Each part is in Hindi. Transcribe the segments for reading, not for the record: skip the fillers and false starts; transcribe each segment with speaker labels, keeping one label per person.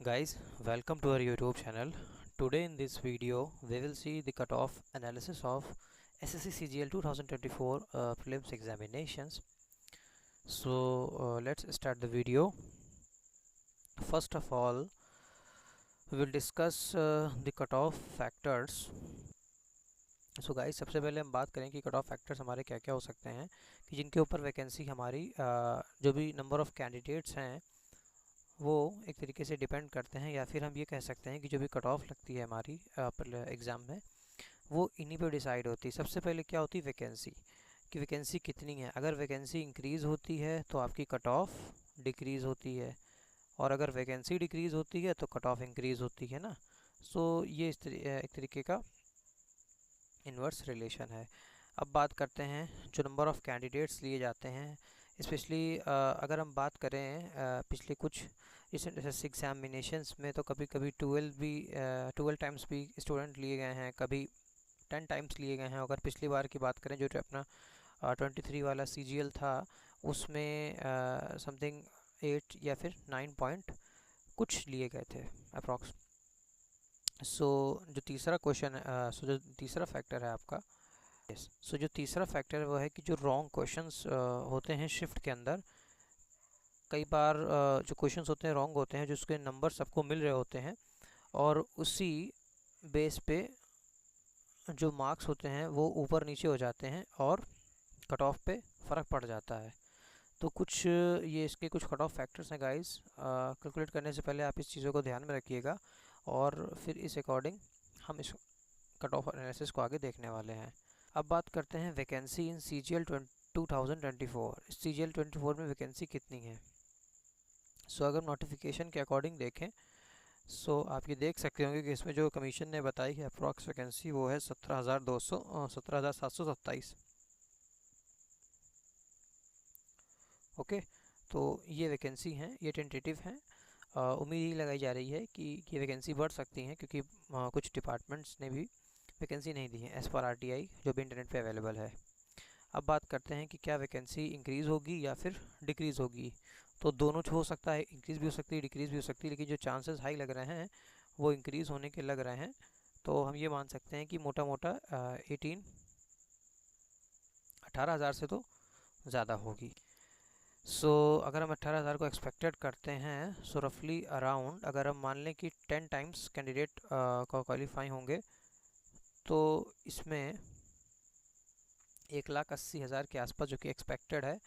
Speaker 1: Guys, welcome to our YouTube channel. Today in this video, we will see the cutoff analysis of SSC CGL 2024 prelims examinations. So let's start the video. First of all, we will discuss the cutoff factors. So guys, सबसे पहले हम बात करें कि कट ऑफ फैक्टर्स हमारे क्या क्या हो सकते हैं कि जिनके ऊपर वैकेंसी हमारी जो भी नंबर ऑफ़ कैंडिडेट्स हैं वो एक तरीके से डिपेंड करते हैं, या फिर हम ये कह सकते हैं कि जो भी कट ऑफ लगती है हमारी एग्ज़ाम में वो इन्हीं पे डिसाइड होती है। सबसे पहले क्या होती है, वैकेंसी कि वैकेंसी कितनी है। अगर वैकेंसी इंक्रीज़ होती है तो आपकी कट ऑफ डिक्रीज़ होती है, और अगर वैकेंसी डिक्रीज़ होती है तो कट ऑफ इंक्रीज़ होती है ना। सो ये एक तरीके का इन्वर्स रिलेशन है। अब बात करते हैं जो नंबर ऑफ़ कैंडिडेट्स लिए जाते हैं, स्पेशली अगर हम बात करें पिछले कुछ रिसेंट एग्जामिनेशंस में, तो कभी कभी 12 टाइम्स भी स्टूडेंट लिए गए हैं, कभी 10 टाइम्स लिए गए हैं। अगर पिछली बार की बात करें जो अपना 23 वाला CGL था, उसमें समथिंग 8 या फिर 9 पॉइंट कुछ लिए गए थे अप्रॉक्स। जो तीसरा क्वेश्चन है, जो तीसरा फैक्टर है आपका, जो तीसरा फैक्टर है वो है कि जो रॉन्ग क्वेश्चंस होते हैं शिफ्ट के अंदर, कई बार जो क्वेश्चंस होते हैं रॉन्ग होते हैं, जिसके नंबर सबको मिल रहे होते हैं, और उसी बेस पे जो मार्क्स होते हैं वो ऊपर नीचे हो जाते हैं और कट ऑफ पे फ़र्क पड़ जाता है। तो कुछ ये इसके कुछ कट ऑफ फैक्टर्स हैं गाइस। कैलकुलेट करने से पहले आप इस चीज़ों को ध्यान में रखिएगा, और फिर इस अकॉर्डिंग हम इस कट ऑफ एनालिसिस को आगे देखने वाले हैं। अब बात करते हैं वैकेंसी इन CGL 2024। CGL 24 में वैकेंसी कितनी है। अगर नोटिफिकेशन के अकॉर्डिंग देखें, आप ये देख सकते होंगे कि इसमें जो कमीशन ने बताई है अप्रॉक्स वैकेंसी वो है 17,727। ओके, तो ये वैकेंसी हैं, ये टेंटेटिव हैं। उम्मीद ही लगाई जा रही है कि ये वैकेंसी बढ़ सकती हैं, क्योंकि कुछ डिपार्टमेंट्स ने भी वैकेंसी नहीं दी है एज़ पर RTI, जो भी इंटरनेट पे अवेलेबल है। अब बात करते हैं कि क्या वैकेंसी इंक्रीज़ होगी या फिर डिक्रीज़ होगी। तो दोनों हो सकता है, इंक्रीज़ भी हो सकती है, डिक्रीज़ भी हो सकती है, लेकिन जो चांसेस हाई लग रहे हैं वो इंक्रीज़ होने के लग रहे हैं। तो हम ये मान सकते हैं कि मोटा मोटा 18,000 से तो ज़्यादा होगी। अगर हम 18,000 को एक्सपेक्टेड करते हैं, रफली अराउंड अगर हम मान लें कि 10 टाइम्स कैंडिडेट को क्वालिफाई होंगे, तो इसमें 1,80,000 के आसपास जो कि एक्सपेक्टेड है,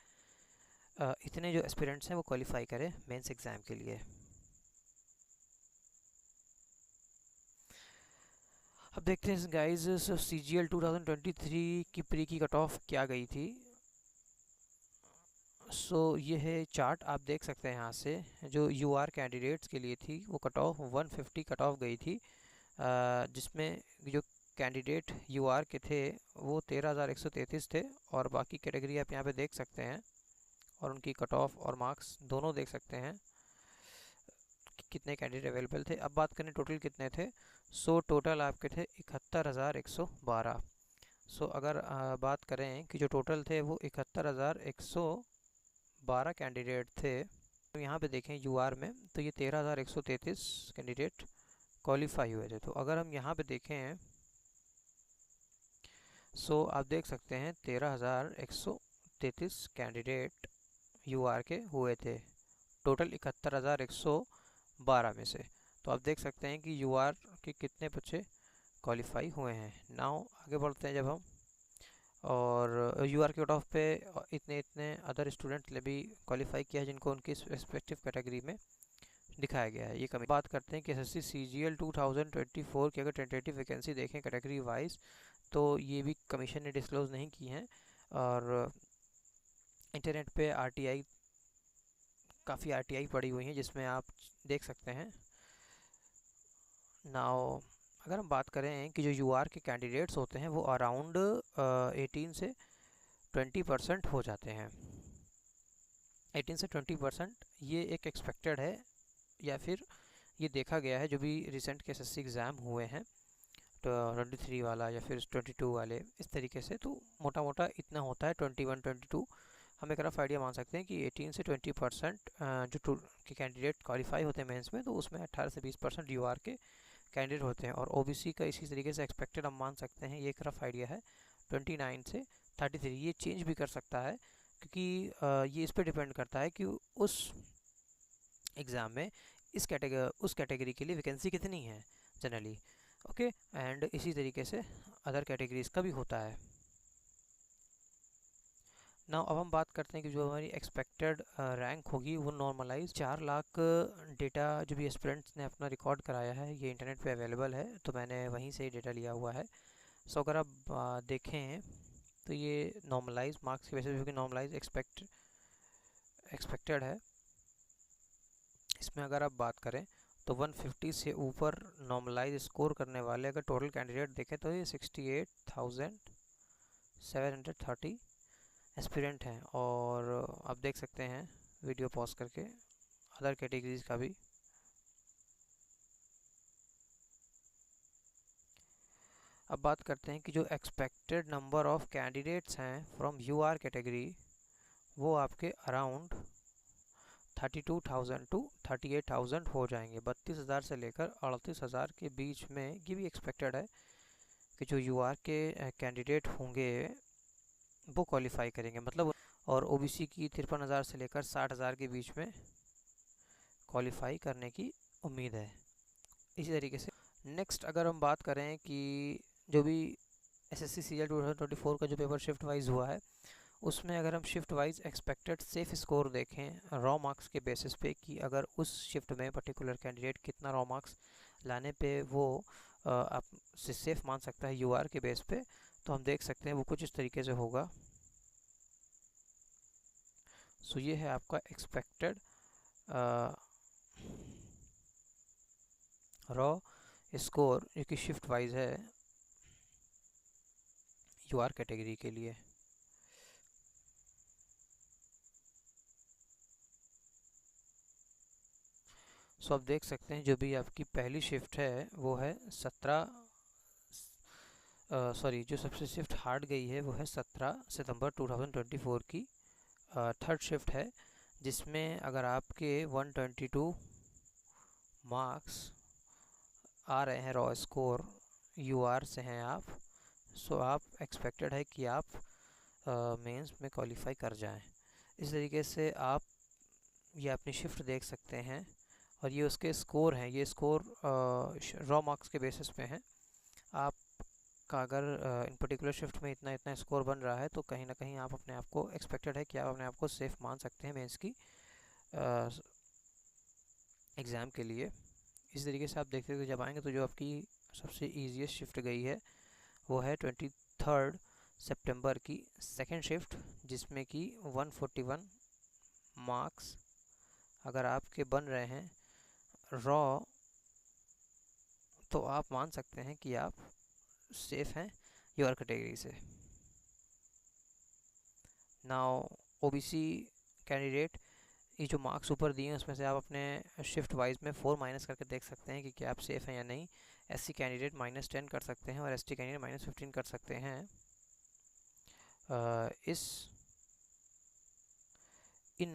Speaker 1: इतने जो एस्पिरेंट्स हैं वो क्वालिफाई करें मेंस एग्ज़ाम के लिए। अब देखते हैं गाइस, CGL 2023 की प्री की कट ऑफ क्या गई थी। ये है चार्ट, आप देख सकते हैं यहाँ से। जो UR कैंडिडेट्स के लिए थी वो कट ऑफ 150 कट ऑफ गई थी, जिसमें जो कैंडिडेट UR के थे वो 13,133 थे, और बाकी कैटेगरी आप यहाँ पे देख सकते हैं, और उनकी कट ऑफ और मार्क्स दोनों देख सकते हैं कि कितने कैंडिडेट अवेलेबल थे। अब बात करें टोटल कितने थे, टोटल आपके थे 71,112। अगर बात करें कि जो टोटल थे वो 71,112 कैंडिडेट थे, तो यहाँ पे देखें UR में, तो ये 13,133 कैंडिडेट क्वालिफाई हुए थे। तो अगर हम यहाँ पे देखें, आप देख सकते हैं 13,133 कैंडिडेट UR के हुए थे टोटल 71,112 में से। तो आप देख सकते हैं कि UR के कितने बच्चे क्वालिफाई हुए हैं। नाउ आगे बढ़ते हैं जब हम, और UR के कट ऑफ पे इतने इतने अदर स्टूडेंट ने भी क्वालिफाई किया है, जिनको उनकी रेस्पेक्टिव कैटेगरी में दिखाया गया है। ये कमी बात करते हैं कि SSC CGL 2024 की अगर टेंटेटिव वैकेंसी देखें कैटेगरी वाइज, तो ये भी कमीशन ने डिस्क्लोज़ नहीं की हैं, और इंटरनेट पे RTI काफ़ी RTI पड़ी हुई हैं, जिसमें आप देख सकते हैं। नाउ अगर हम बात करें कि जो UR के कैंडिडेट्स होते हैं वो अराउंड 18 से 20% हो जाते हैं। 18 से 20% ये एक एक्सपेक्टेड है, या फिर ये देखा गया है जो भी रिसेंट के SSC एग्ज़ाम हुए हैं, तो 23 वाला या फिर 22 वाले, इस तरीके से। तो मोटा मोटा इतना होता है, 21-22 हम एक रफ आइडिया मान सकते हैं कि 18 से 20% जो के कैंडिडेट क्वालिफाई होते हैं मेंस में, तो उसमें 18 से 20% यूआर के कैंडिडेट होते हैं। और ओबीसी का इसी तरीके से एक्सपेक्टेड हम मान सकते हैं, ये एक रफ आइडिया है, 29 से 33। ये चेंज भी कर सकता है क्योंकि ये इस पर डिपेंड करता है कि उस एग्ज़ाम में उस कैटेगरी के लिए वैकेंसी कितनी है जनरली। ओके, एंड इसी तरीके से अदर कैटेगरीज का भी होता है। ना अब हम बात करते हैं कि जो हमारी एक्सपेक्टेड रैंक होगी वो नॉर्मलाइज 4 लाख डेटा जो भी एस्पिरेंट्स ने अपना रिकॉर्ड कराया है, ये इंटरनेट पे अवेलेबल है, तो मैंने वहीं से ही डेटा लिया हुआ है। सो अगर आप देखें तो ये नॉर्मलाइज मार्क्स की वजह से, क्योंकि नॉर्मलाइज एक्सपेक्टेड है, इसमें अगर आप बात करें तो 150 से ऊपर नॉर्मलाइज स्कोर करने वाले अगर टोटल कैंडिडेट देखें तो ये 68,730 एस्पिरेंट हैं। और आप देख सकते हैं वीडियो पॉज करके अदर कैटेगरीज का भी। अब बात करते हैं कि जो एक्सपेक्टेड नंबर ऑफ कैंडिडेट्स हैं फ्रॉम यूआर कैटेगरी, वो आपके अराउंड 32,000 टू 38,000 हो जाएंगे। 32,000 से लेकर 38,000 के बीच में ये भी एक्सपेक्टेड है कि जो यूआर के कैंडिडेट होंगे वो क्वालिफाई करेंगे, मतलब। और ओबीसी की 53,000 से लेकर 60,000 के बीच में क्वालिफाई करने की उम्मीद है। इसी तरीके से नेक्स्ट अगर हम बात करें कि जो भी एसएससी सीजीएल 2024 का जो पेपर शिफ्ट वाइज हुआ है, उसमें अगर हम shift wise expected safe score देखें रॉ मार्क्स के बेसिस पे, कि अगर उस शिफ्ट में पर्टिकुलर कैंडिडेट कितना रॉ मार्क्स लाने पे वो आप से सेफ मान सकता है यूआर के बेस पे, तो हम देख सकते हैं वो कुछ इस तरीके से होगा। सो ये है आपका एक्सपेक्टेड रॉ स्कोर जो कि शिफ्ट वाइज है यूआर कैटेगरी के लिए। सो आप देख सकते हैं जो भी आपकी पहली शिफ्ट है वो है 17 सॉरी, जो सबसे शिफ्ट हार्ड गई है वो है 17 सितंबर 2024 की थर्ड शिफ्ट है, जिसमें अगर आपके 122 मार्क्स आ रहे हैं रॉ स्कोर यूआर से हैं आप, सो आप एक्सपेक्टेड है कि आप मेंस में क्वालिफाई कर जाएं। इस तरीके से आप ये अपनी शिफ्ट देख सकते हैं और ये उसके स्कोर हैं। ये स्कोर रॉ मार्क्स के बेसिस पे हैं। आपका अगर इन पर्टिकुलर शिफ्ट में इतना इतना स्कोर बन रहा है तो कहीं ना कहीं आप अपने आप को एक्सपेक्टेड है कि आप अपने आप को सेफ मान सकते हैं मेंस की एग्ज़ाम के लिए। इस तरीके से आप देखते हुए जब आएंगे तो जो आपकी सबसे ईजीएस्ट शिफ्ट गई है वो है 23 सितंबर की सेकेंड शिफ्ट, जिसमें कि 141 मार्क्स अगर आपके बन रहे हैं रॉ, तो आप मान सकते हैं कि आप सेफ हैं यूआर कैटेगरी से। नाउ ओबीसी कैंडिडेट, ये जो मार्क्स ऊपर दिए हैं उसमें से आप अपने शिफ्ट वाइज में 4 माइनस करके देख सकते हैं कि क्या आप सेफ हैं या नहीं। एससी कैंडिडेट -10 कर सकते हैं और एसटी कैंडिडेट -15 कर सकते हैं। इन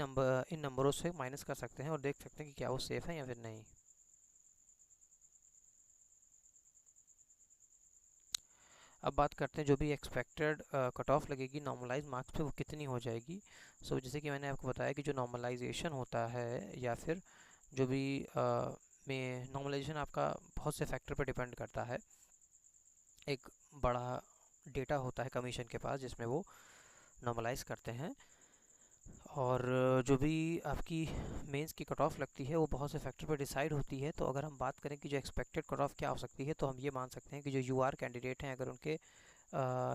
Speaker 1: नंबरों से माइनस कर सकते हैं और देख सकते हैं कि क्या वो सेफ है या फिर नहीं। अब बात करते हैं जो भी एक्सपेक्टेड कट ऑफ लगेगी नॉर्मलाइज मार्क्स पे वो कितनी हो जाएगी। सो जैसे कि मैंने आपको बताया कि जो नॉर्मलाइजेशन होता है या फिर जो भी में नॉर्मलाइजेशन आपका बहुत से फैक्टर पर डिपेंड करता है। एक बड़ा डेटा होता है कमीशन के पास जिसमें वो नॉर्मलाइज करते हैं, और जो भी आपकी मेंस की कट ऑफ लगती है वो बहुत से फैक्टर पर डिसाइड होती है। तो अगर हम बात करें कि जो एक्सपेक्टेड कट ऑफ क्या हो सकती है, तो हम ये मान सकते हैं कि जो यूआर कैंडिडेट हैं अगर उनके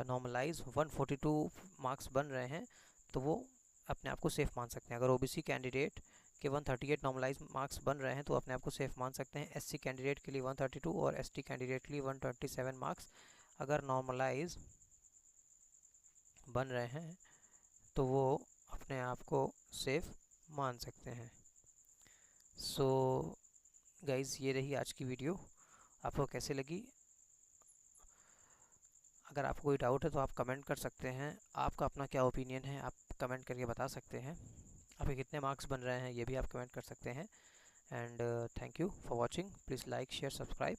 Speaker 1: नॉर्मलाइज 142 मार्क्स बन रहे हैं तो वो अपने आप को सेफ मान सकते हैं। अगर ओबीसी कैंडिडेट के 138 नॉर्मलाइज मार्क्स बन रहे हैं तो अपने आप को सेफ मान सकते हैं। एससी कैंडिडेट के लिए 132 और एसटी कैंडिडेट के लिए 127 मार्क्स अगर नॉर्मलाइज बन रहे हैं तो वो अपने आप को सेफ मान सकते हैं। सो गाइज़, ये रही आज की वीडियो। आपको कैसे लगी? अगर आपको कोई डाउट है तो आप कमेंट कर सकते हैं। आपका अपना क्या ओपिनियन है आप कमेंट करके बता सकते हैं। आपके कितने मार्क्स बन रहे हैं ये भी आप कमेंट कर सकते हैं। And thank you for watching. Please like share subscribe.